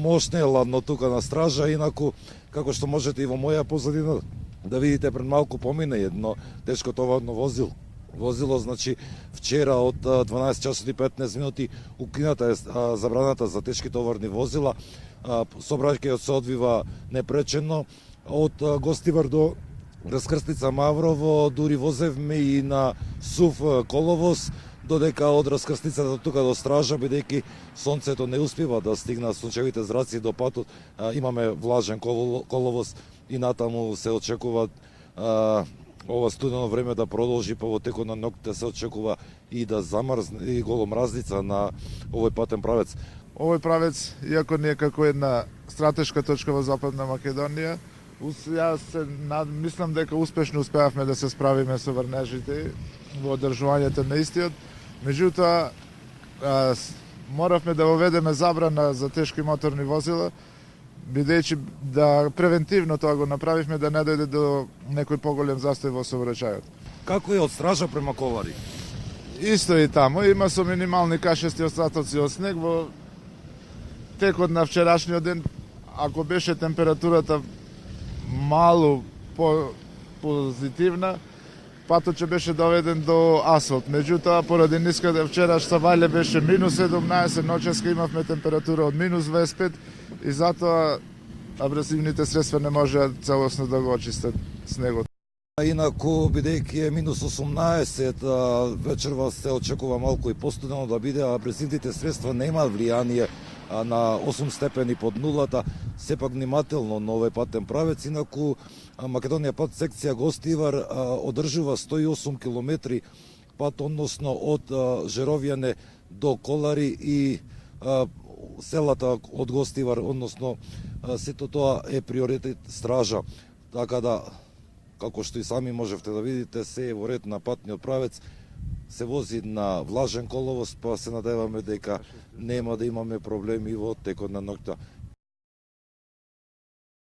мощно е ладно тука на стража, инаку како што можете и во моја позадина да видите, пред малку помине едно тешко товарно возило, значи вчера од 12 часот и 15 минути укината е забраната за тешки товарни возила. Сообраќајот се одвива непречено од Гостивар до раскрстица Маврово, дури возевме и на СУВ коловоз, додека од раскрстицата до тука до стража, бидејќи сонцето не успива да стигна сончевите зраци до патот, имаме влажен коловоз и натаму се очекува ова студено време да продолжи, па во текот на ноќта се очекува и да замрзне и голомразница на овој патен правец. Овој правец, иако не е како една стратешка точка во Западна Македонија, јас мислам дека успешно успеавме да се справиме со врнежите во одржувањето на истиот. Меѓутоа, моравме да воведеме забрана за тешки моторни возила, бидејќи да превентивно тоа го направивме да не дојде до некој поголем застој во сообраќајот. Како е од стража према Ковари? Исто и таму, има со минимални кашести остатоци од снег во текот на вчерашниот ден, ако беше температурата малу позитивна, патот ќе беше доведен до асфалт. Меѓутоа, поради ниската вчерашна валја беше минус 17, ноческа имавме температура од минус 25 и затоа абразивните средства не можеа целосно да го очистат снегот. Инаку, бидејќи е минус 18, вечерва се очекува малку и постудено да биде, а абразивните средства немаат влијание на 8 степени под нулата, сепак внимателно на овој патен правец. Инаку Македонија пат секција Гостивар одржува 108 километри пат, односно од Жеровјане до Колари и селата од Гостивар, односно сето тоа е приоритет стража. Така да, како што и сами можевте да видите, се е во ред на патниот правец, се вози на влажен коловоз, па се надеваме дека нема да имаме проблеми во текот на ноќта.